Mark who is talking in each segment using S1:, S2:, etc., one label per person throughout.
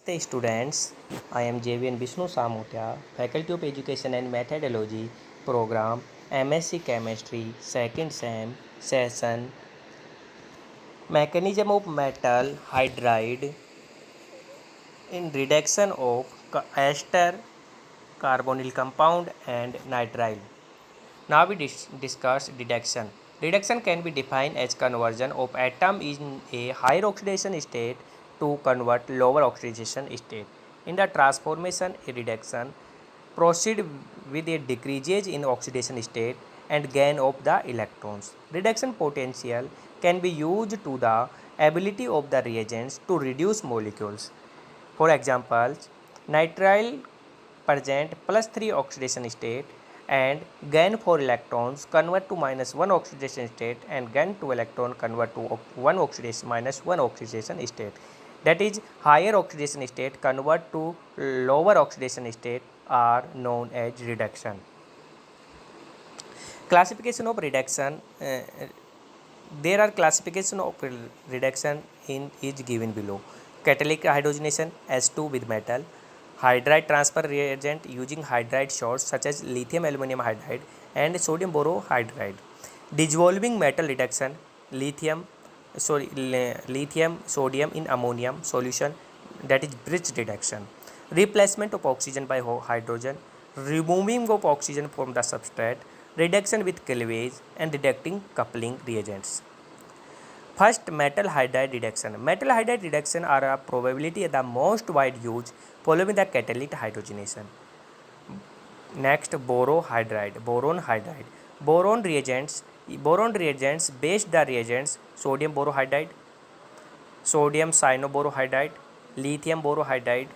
S1: Namaste students, I am JVN Vishnu Samotia, Faculty of Education and Methodology, Program MSc Chemistry, 2nd SEM, Session Mechanism of Metal Hydride in Reduction of Ester Carbonyl Compound and Nitrile. Now we discuss reduction. Reduction can be defined as conversion of atom in a higher oxidation state to convert lower oxidation state. In the transformation, a reduction proceed with a decrease in oxidation state and gain of the electrons. Reduction potential can be used to the ability of the reagents to reduce molecules. For example, nitrile present +3 oxidation state and gain 4 electrons convert to -1 oxidation state and gain 2 electron convert to 1 oxidation -1 oxidation state. That is, higher oxidation state convert to lower oxidation state are known as reduction. Classification of reduction. There are classification of reduction in is given below. Catalytic hydrogenation H2 with metal, hydride transfer reagent using hydride salts such as lithium aluminum hydride and sodium borohydride. Dissolving metal reduction lithium sodium in ammonium solution, that is bridge reduction. Replacement of oxygen by hydrogen, removing of oxygen from the substrate, reduction with cleavage and reducting coupling reagents. First, metal hydride reduction. Metal hydride reduction are a probability the most wide use following the catalytic hydrogenation. Next, boron hydride. Boron reagents base the reagents sodium borohydride, sodium cyanoborohydride, lithium borohydride,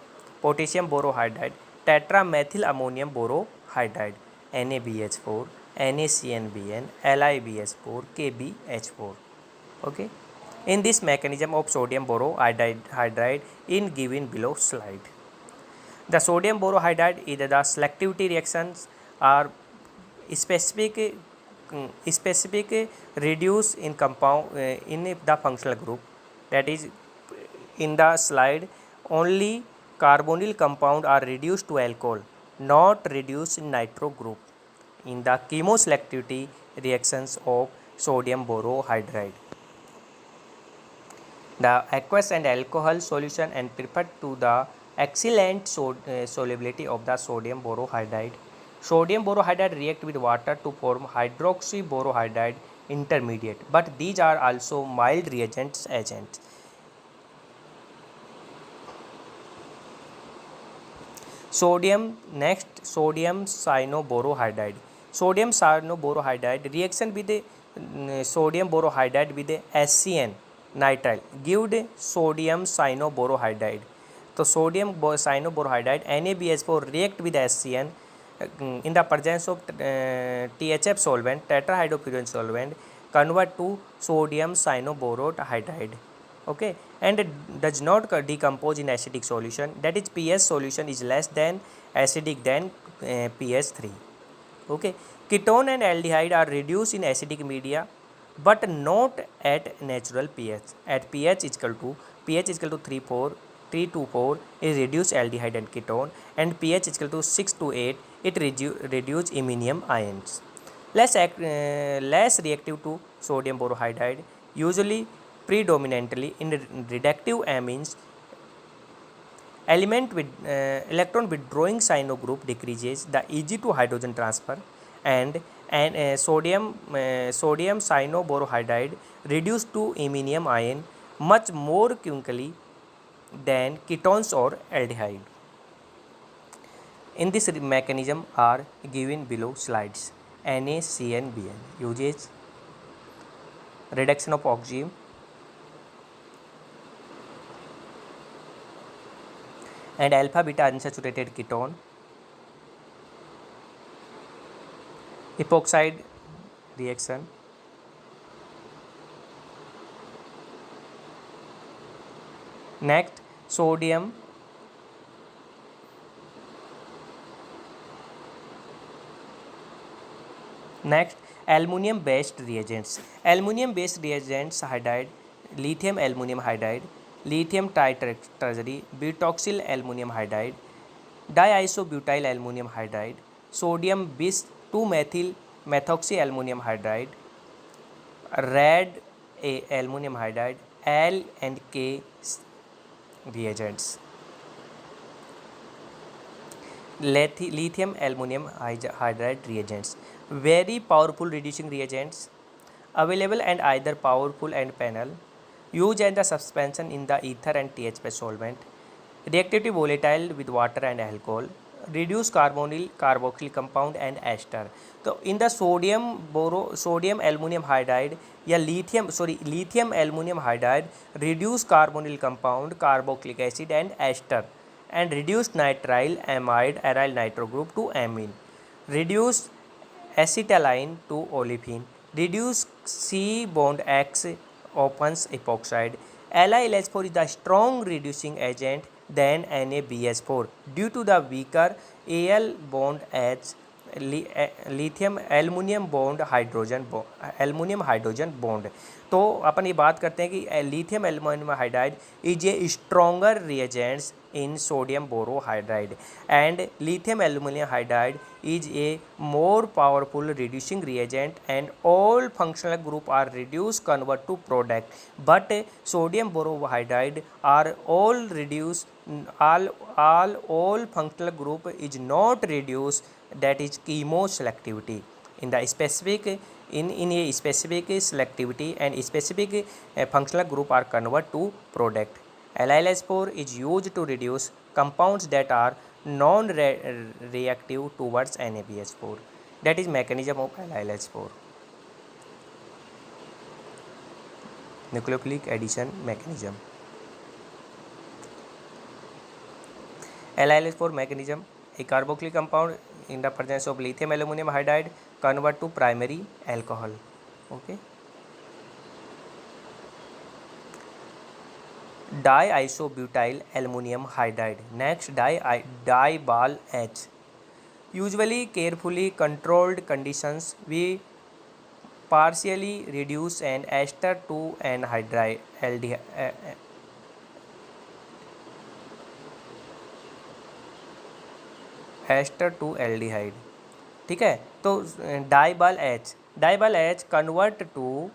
S1: potassium borohydride, tetramethyl ammonium borohydride, NaBH4, NaCnBn, LiBH4, KBH4. Okay. In this mechanism of sodium borohydride in given below slide. The sodium borohydride is the selectivity reactions are specific reduce in compound in the functional group, that is in the slide only carbonyl compound are reduced to alcohol, not reduced in nitro group in the chemoselectivity reactions of sodium borohydride. The aqueous and alcohol solution and preferred to the excellent solubility of the sodium borohydride. Sodium borohydride react with water to form hydroxy borohydride intermediate, but these are also mild reagents agents. Sodium cyanoborohydride. Sodium cyanoborohydride reaction with sodium borohydride with HCN nitrile give sodium cyanoborohydride. So sodium cyanoborohydride NaBH4 react with HCN in the presence of THF solvent, tetrahydrofuran solvent, convert to sodium cyanoborohydride. Okay, and it does not decompose in acidic solution, that is pH solution is less than acidic than pH 3. Okay, ketone and aldehyde are reduced in acidic media but not at natural pH. At pH is equal to 3 to 4 is reduced aldehyde and ketone, and pH is equal to 6 to 8 it reduce iminium ions. Less reactive to sodium borohydride, usually predominantly in reductive amines. Element with electron withdrawing cyano group decreases the easy to hydrogen transfer, and sodium cyanoborohydride reduced to iminium ion much more quickly than ketones or aldehyde. In this mechanism are given below slides. NaCnBn uses reduction of oxygen, and alpha beta unsaturated ketone, epoxide reaction, next sodium next aluminum based reagents hydride, lithium aluminum hydride, lithium tritergy, butoxyl aluminum hydride, diisobutyl aluminum hydride, sodium bis 2-methyl methoxy aluminum hydride, red aluminum hydride, L and K reagents. Lithium aluminum hydride reagents, very powerful reducing reagents, available and either powerful and panel, used as the suspension in the ether and THP solvent, reactively volatile with water and alcohol, reduce carbonyl carboxyl compound and ester. तो in the sodium aluminum hydride या lithium aluminum hydride reduce carbonyl compound, carboxylic acid and ester, and reduce nitrile amide aryl nitro group to amine, reduce acetylene to olefin, reduce C bond X opens epoxide. LiLH4 is the strong reducing agent than NaBH4 due to the weaker Al bond H lithium aluminum hydrogen bond. तो अपन ये बात करते हैं कि lithium aluminum hydride is a stronger reagents in sodium borohydride, and lithium aluminum hydride is a more powerful reducing reagent, and all functional group are reduced convert to product, but sodium borohydride are all reduced, all functional group is not reduced, that is chemoselectivity in the specific in a specific selectivity, and specific functional group are convert to product. LiLH4 is used to reduce compounds that are non-reactive towards NaBH4. That is mechanism of LiLH4. Nucleophilic addition mechanism. LiLH4 mechanism: a carboxylic compound in the presence of lithium aluminum hydride convert to primary alcohol. Okay. Diisobutyl aluminum hydride. Next, dibal H. Usually carefully controlled conditions, we partially reduce an ester to an ester to aldehyde. ठीक है, तो DIBAL H convert to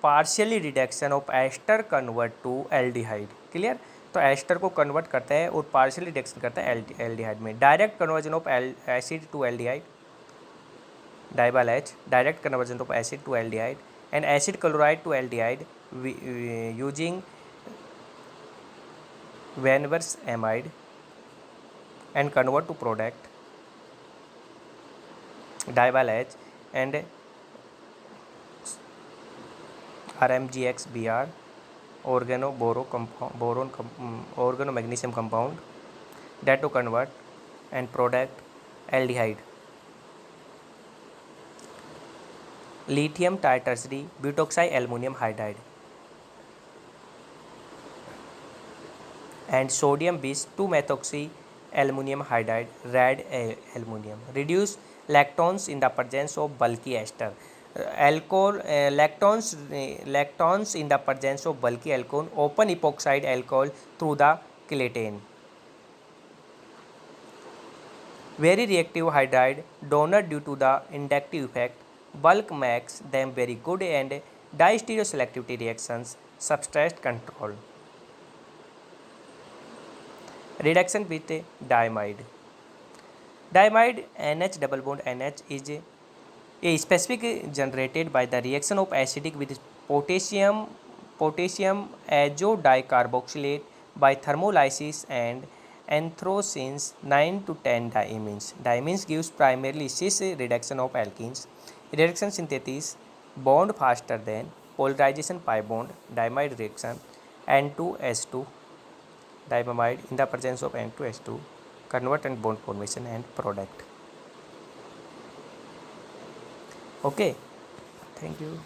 S1: partially reduction of ester convert to aldehyde. Clear. तो ester को convert करता है और partially reduction करता है एल्डिहाइड में. Direct conversion of acid to aldehyde, DIBAL H direct conversion of acid to aldehyde and acid chloride to aldehyde using Weinreb's amide and convert to product dibal H and RMGXBr organomagnesium compound that to convert and product aldehyde. Lithium tritergy butoxyl aluminum hydride and sodium bis 2-methoxy aluminum hydride, red aluminum, reduce lactones in the presence of bulky ester. Lactones in the presence of bulky alcohol open epoxide alcohol through the chelatin. Very reactive hydride donor due to the inductive effect. Bulk makes them very good and distereoselectivity reactions. Substrate control. Reduction with diamide. Diamide NH double bond NH is a specific generated by the reaction of acidic with potassium azodicarboxylate by thermolysis and anthracene 9 to 10 diamines. Diamines gives primarily cis reduction of alkenes. Reduction synthesis bond faster than polarization pi bond. Diamide reaction N2H2 diamide in the presence of N2H2 convert and bond formation and product. Okay, thank you.